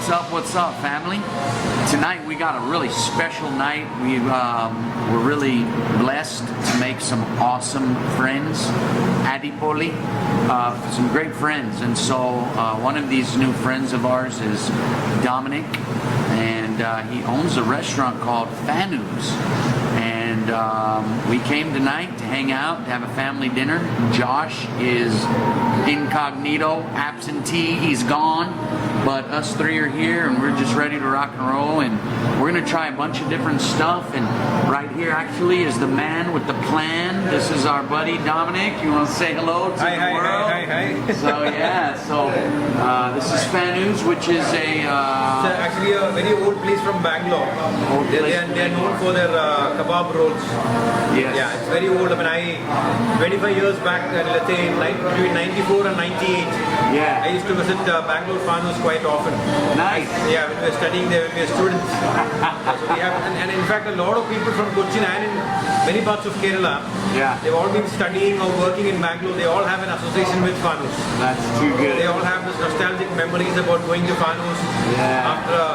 What's up, family? Tonight we got a really special night. We're really blessed to make some awesome friends. Adipoli, some great friends. And so one of these new friends of ours is Dominic, and he owns a restaurant called Fanoos. And we came tonight to hang out, to have a family dinner. Josh is incognito, absentee, he's gone. But us three are here and we're just ready to rock and roll, and we're gonna try a bunch of different stuff. And right here actually is the man with the plan. This is our buddy Dominic. You wanna say hello to the world? Hi. So yeah, this is Fanoos, which is It's actually a very old place from Bangalore. They are known for their kebab rolls. Yes. Yeah, it's very old. I mean, 25 years back, let's say between 94 and 98, Yeah. I used to visit Bangalore Fanoos quite often. Nice. Yeah, when we were studying there, when we were students. So we have, and in fact, a lot of people from Kochi and in many parts of Kerala, Yeah. they've all been studying or working in Bangalore. They all have an association with Fanoos. That's too good. They all have this nostalgic memories about going to Fanoos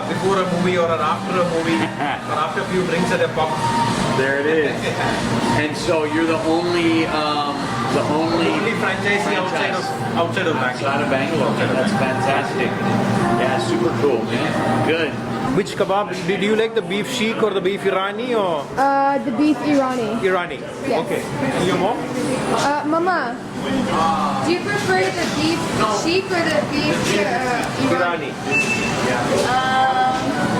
before a movie or after a movie or after a few drinks at a pub. There it is. And so you're the only franchisee outside of Bangalore. Outside of Bangalore. That's fantastic. Yeah, super cool, man. Good. Which kebab? Do you like the beef Seekh or the beef Irani or? The beef Irani. Irani. Yes. Okay. And your mom? Mama, do you prefer the beef Seekh or the beef Irani?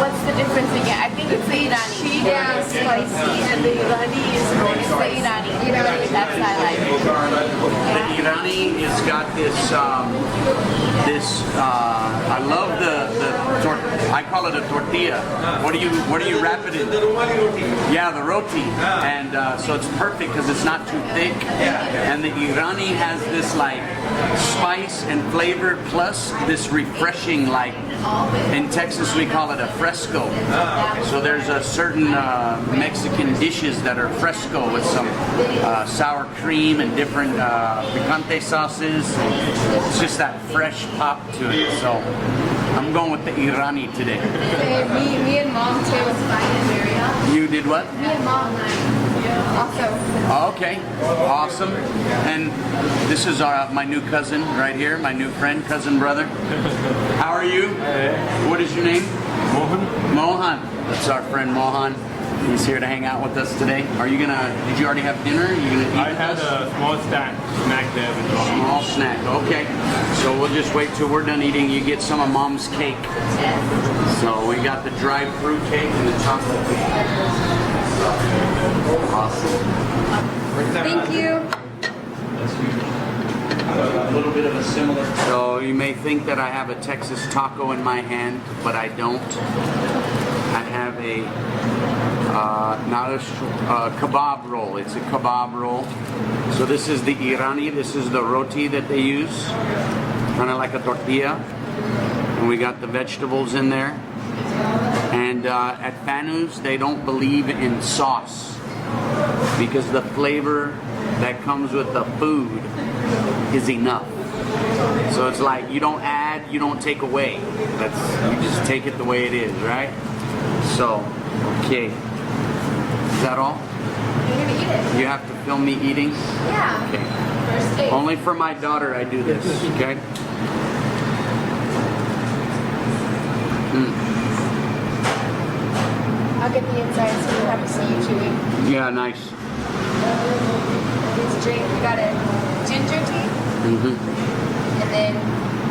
What's the difference again? I think it's the Irani. Yeah, Spicy, and the Irani is the Irani. That's what I like. The Irani has got this, I love I call it a tortilla. What do you wrap it in? The Romani roti. Yeah, the roti. And so it's perfect because it's not too thick. And the Irani has this like spice and flavor plus this refreshing, like in Texas we call it a fresco. So there's a certain Mexican dishes that are fresco with some sour cream and different picante sauces. It's just that fresh pop to it. So I'm going with the Irani today. Me and mom too was fine. You did what? Me and mom also. Okay, awesome. And this is my new cousin right here, my new friend, cousin brother. How are you? What is your name? Mohan. Mohan. That's our friend Mohan. He's here to hang out with us today. Did you already have dinner? Are you gonna eat I with had us? a small snack there with Mohan. Small snack, okay. So we'll just wait till we're done eating. You get some of mom's cake. So we got the dried fruit cake and the chocolate cake. Awesome. Thank you. A little bit of a similar. So you may think that I have a Texas taco in my hand, but I don't. I have not a kebab roll. It's a kebab roll. So this is the Irani. This is the roti that they use, kind of like a tortilla. And we got the vegetables in there. And at Fanoos, they don't believe in sauce because the flavor that comes with the food is enough. So it's like you don't add, you don't take away. You just take it the way it is, right? So, okay. Is that all? You're gonna eat it. You have to film me eating? Yeah. Okay. First date. Only for my daughter I do this, okay? I'll get the inside so you have to see you chewing. Yeah, nice. This drink, we got a ginger tea and then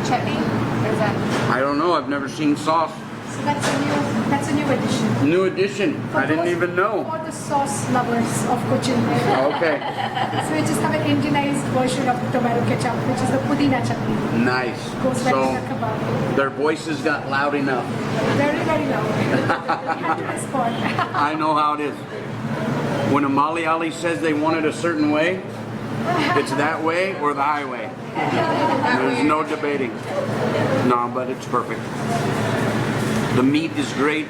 chutney. What is that? I don't know, I've never seen sauce. So that's a new addition. New addition, I didn't even know. For the sauce lovers of Kochi. Okay, So we just have an Indianized version of tomato ketchup, which is the pudina chutney. nice. Goes well So with the kebab. their voices got loud enough. Very, very loud. You have to respond. I know how it is. When a Malayali says they want it a certain way, it's that way or the highway. There's no debating. No, but it's perfect. The meat is great,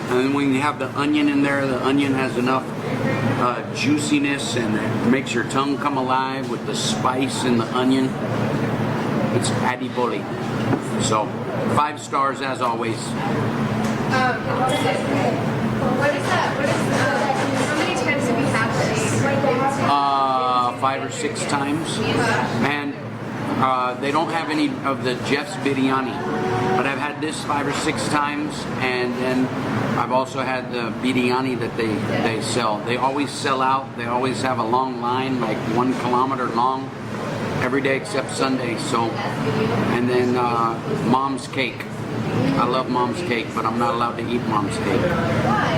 and when you have the onion in there, the onion has enough juiciness and it makes your tongue come alive with the spice and the onion. It's adipoli. So 5 stars as always. What is that? How many times have you had this? 5 or 6 times. And they don't have any of the Jeff's biryani. But I've had this 5 or 6 times, and then I've also had the biryani that they sell. They always sell out. They always have a long line, like 1 kilometer long, every day except Sunday. So, and then Mom's cake. I love Mom's cake, but I'm not allowed to eat Mom's cake. Why?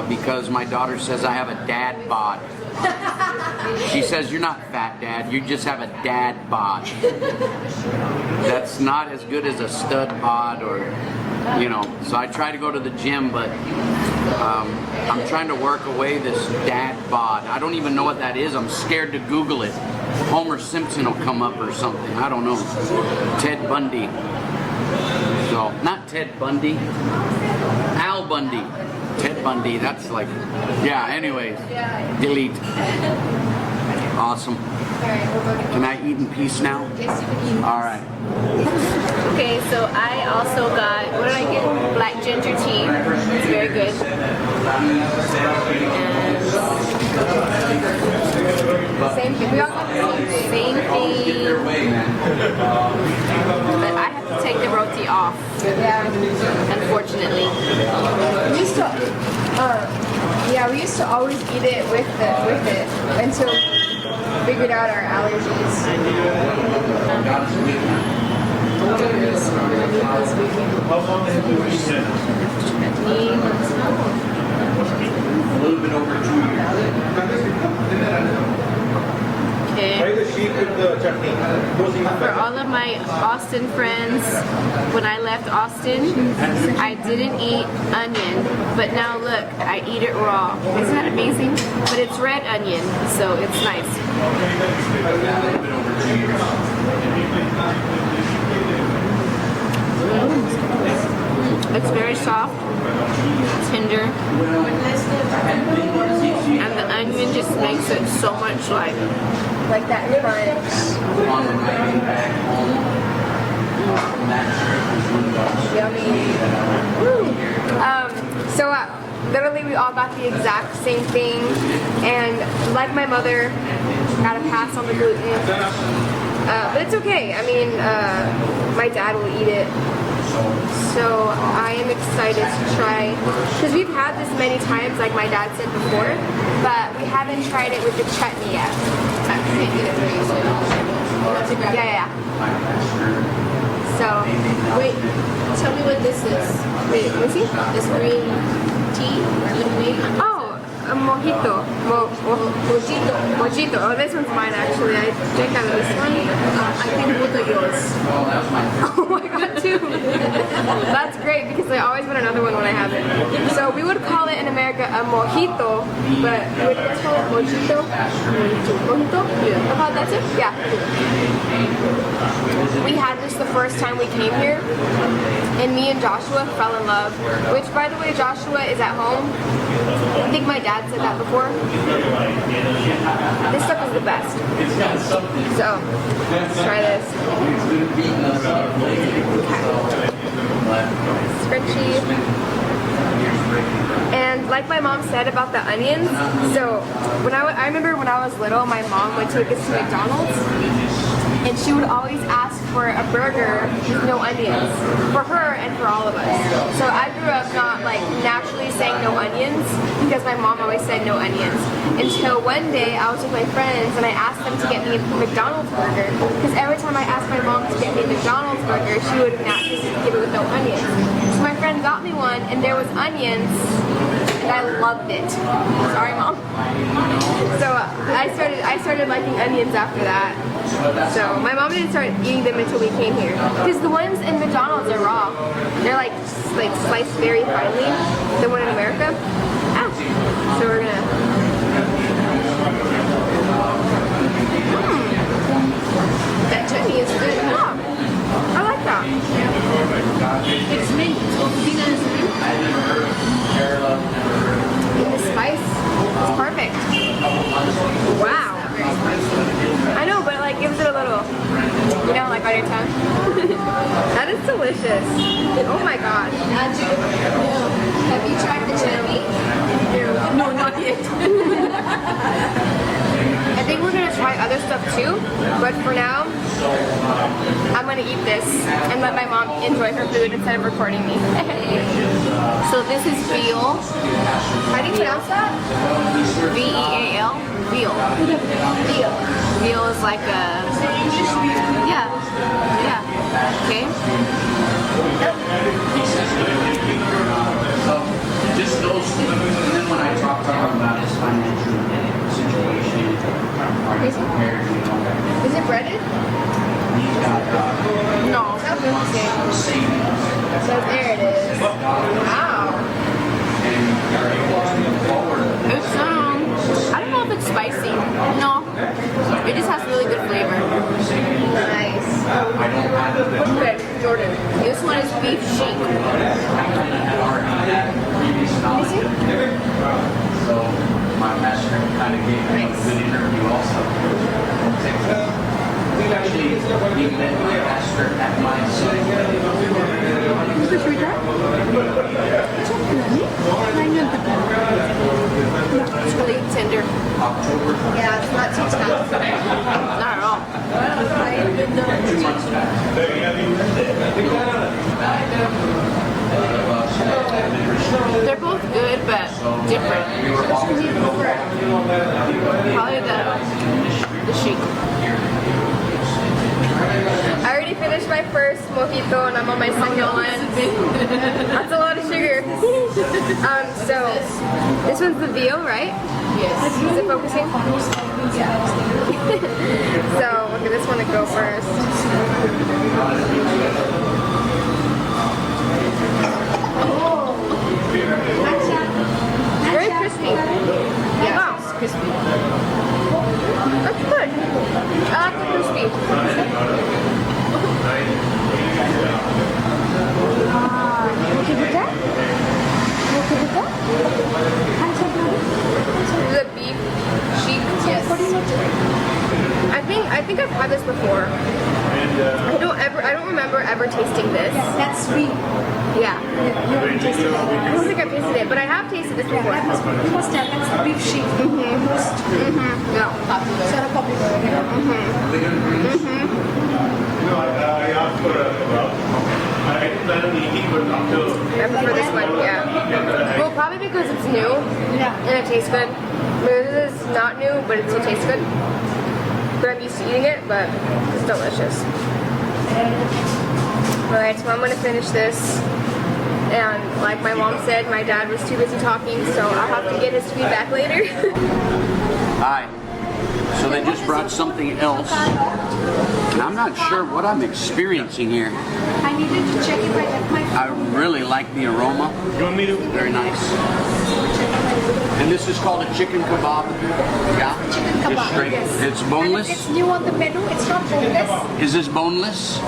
Because my daughter says I have a dad bod. She says, you're not fat, Dad. You just have a dad bod. That's not as good as a stud bod, or, you know. So I try to go to the gym, but I'm trying to work away this dad bod. I don't even know what that is. I'm scared to Google it. Homer Simpson will come up or something. I don't know. Ted Bundy. So, not Ted Bundy. Al Bundy. Ted Bundy, that's like, yeah, anyways, delete. Awesome. Can I eat in peace now? Yes, you can eat. All right. Okay, so I also got, what did I get? Black ginger tea. It's very good. Same thing. We all got the Same thing. But I have to take the roti off, unfortunately. We used to always eat it with it until we figured out our allergies. A little bit over 2 years. Try Okay. the sheep with the chutney. Those even For better. all of my Austin friends, when I left Austin, I didn't eat onion, but now look, I eat it raw. Isn't that amazing? But it's red onion, so it's nice. It's very soft, tender, and the onion just makes it so much like that crunch. Yummy. So literally we all got the exact same thing, and like my mother, gotta pass on the gluten. But it's okay. I mean, my dad will eat it. So I am excited to try, because we've had this many times, like my dad said before, but we haven't tried it with the chutney yet. Yeah. So, wait, tell me what this is. wait, let me see. This green tea? Oh, a mojito. Mojito. Oh, this one's mine actually. I drink out of this one. I think both are yours. Oh, I got 2. That's great because I always want another one when I have it. So we would call it in America a mojito, but would you guys call it mojito? Mojito? Yeah. How that's it? Yeah. We had this the first time we came here, and me and Joshua fell in love. Which, by the way, Joshua is at home. I think my dad said that before. This stuff is the best. So, let's try this. Scrunchy. And like my mom said about the onions, so when I remember when I was little, my mom would take us to McDonald's, and she would always ask for a burger with no onions, for her and for all of us. So I grew up not like naturally saying no onions, because my mom always said no onions. Until one day I was with my friends and I asked them to get me a McDonald's burger, because every time I asked my mom to get me a McDonald's burger, she would naturally give it with no onions. So my friend got me one and there was onions, and I loved it. Sorry, Mom. So I started liking onions after that. So my mom didn't start eating them until we came here, because the ones in McDonald's are raw. They're like sliced very finely. The one in America. Ow. So we're gonna. That chutney is good. Oh, I like that. It's mint. Putina is mint. And the spice is perfect. Wow. I know, but it like gives it a little, like on your tongue. That is delicious. Oh my god. Have you tried the chili? No, not yet. I think we're gonna try other stuff too, but for now, I'm gonna eat this and let my mom enjoy her food instead of recording me. So this is veal. How do you pronounce that? V-E-A-L. Veal. Veal. Veal is like a... Yeah. Yeah. Okay. So just those, and then when I talk to him about his financial situation, are you prepared, you know? Is it breaded? He's got No. Sounds interesting. savings, So there it is. Wow. and you're able to move forward. It's, I don't know if it's spicy. No. It just has really good flavor. Nice. I don't have it. Okay, Jordan. This one is beef sheik. Had already had previous knowledge of it. So my master kind of gave me a good interview also. Actually, he met my master at my It's really tender. October Yeah, it's not too tough. Not at all. 2 months back. They're both good, but different. Probably the sheik. I already finished my first mojito and I'm on my second one. That's a lot of sugar. So this one's the veal, right? Yes. Is it focusing? So look at this one to go first. Very crispy. Yeah, Wow. it's crispy. That's good. I like the crispy. Okay with that? Okay with that? This is a beef sheik. Yes. I think I've had this before. I don't remember ever tasting this. That's sweet. Yeah. You haven't tasted that. I don't think I've tasted it, but I have tasted this before. That must be, you must have, that's the beef sheet. Most Yeah. sort of popular. I asked for a kebab. I didn't plan on eating, but after I prefer this one, yeah. Well, probably because it's new Yeah. and it tastes good. This is not new, but it still tastes good. But I'm used to eating it, but it's delicious. Alright, so I'm gonna finish this. And like my mom said, my dad was too busy talking, so I'll have to get his feedback later. Hi. So they just brought something else, and I'm not sure what I'm experiencing here. I needed to check if I left my I really like the aroma. you want me to? Very nice. And this is called a chicken kebab. Yeah? Chicken kebab, Just straight. yes. It's And boneless? it's new on the menu. It's not boneless. Is this boneless?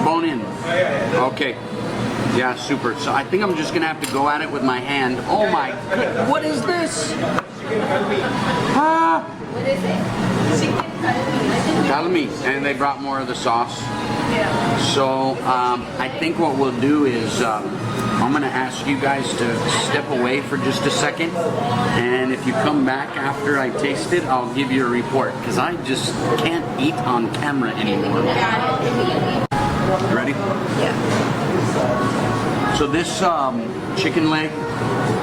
Bone in. Okay. Yeah, super. So I think I'm just gonna have to go at it with my hand. Oh my good. What is this? Ah. What is it? Kalmi. And they brought more of the sauce. So I think what we'll do is I'm gonna ask you guys to step away for just a second, and if you come back after I taste it, I'll give you a report, because I just can't eat on camera anymore. Ready? Yeah. So this chicken leg,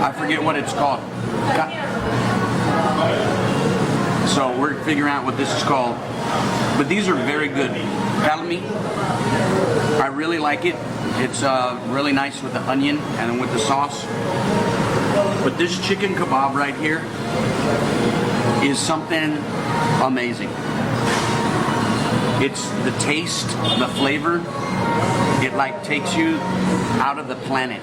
I forget what it's called. So we're figuring out what this is called. But these are very good. Kalmi, I really like it. It's really nice with the onion and then with the sauce. But this chicken kebab right here is something amazing. It's the taste, the flavor, it like takes you out of the planet.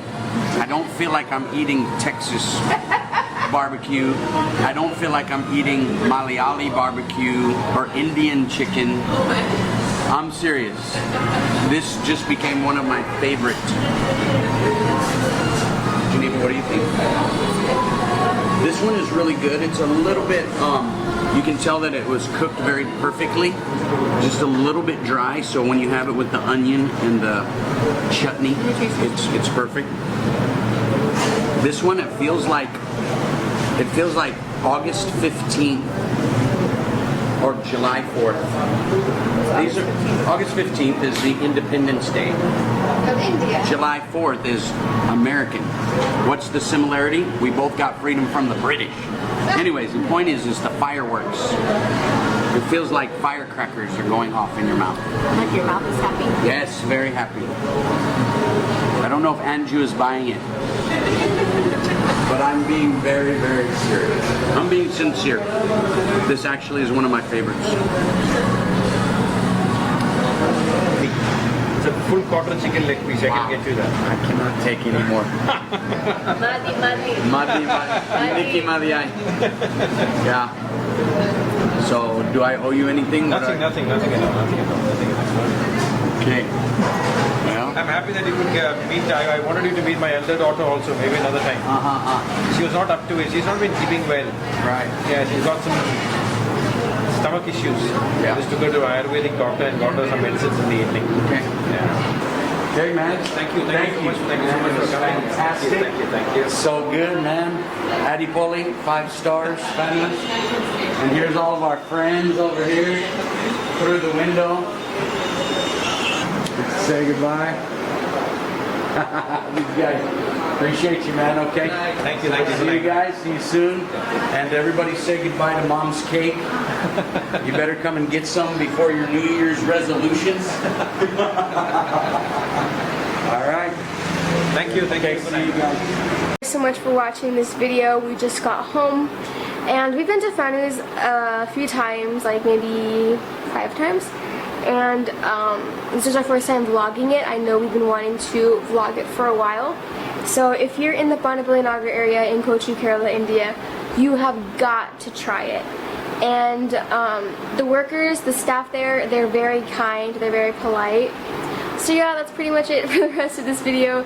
I don't feel like I'm eating Texas barbecue. I don't feel like I'm eating Malayali barbecue or Indian chicken. I'm serious. This just became one of my favorite. Geneva, what do you think? This one is really good. It's a little bit, you can tell that it was cooked very perfectly. Just a little bit dry, so when you have it with the onion and the chutney, it's perfect. This one, it feels like August 15th or July 4th. These are, August 15th is the Independence Day. Of India. July 4th is American. What's the similarity? We both got freedom from the British. Anyways, the point is the fireworks. It feels like firecrackers are going off in your mouth. Like your mouth is happy. Yes, very happy. I don't know if Anju is buying it, but I'm being very, very serious. I'm being sincere. This actually is one of my favorites. It's a full quarter chicken leg piece. I can get you that. I cannot take any more. Madi. Niki Madiai. Yeah. So, do I owe you anything? Nothing at all. Okay. Well. I'm happy that you could meet. I wanted you to meet my elder daughter also, maybe another time. She was not up to it. She's not been keeping well. Right. Yeah, she's got some stomach issues. Yeah. I just took her to an Ayurvedic doctor and got her some medicines in the evening. Okay. Yeah. Okay, man. Thank you so much for coming. Fantastic. Thank you. So good, man. Adipoli, 5 stars. Fanoos. And here's all of our friends over here through the window. Say goodbye. These guys appreciate you, man. Okay. Thank you. See you guys. See you soon. And everybody say goodbye to Mom's cake. You better come and get some before your New Year's resolutions. All right. Thank you. Okay. See you guys. Thanks so much for watching this video. We just got home and we've been to Fanoos a few times, like maybe 5 times. And this is our first time vlogging it. I know we've been wanting to vlog it for a while. So if you're in the Pandhal Nagar area in Kochi, Kerala, India, you have got to try it. And the workers, the staff there, they're very kind, they're very polite. So yeah, that's pretty much it for the rest of this video.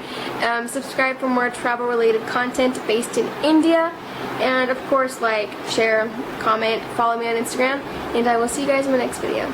Subscribe for more travel related content based in India. And of course, like, share, comment, follow me on Instagram. And I will see you guys in the next video.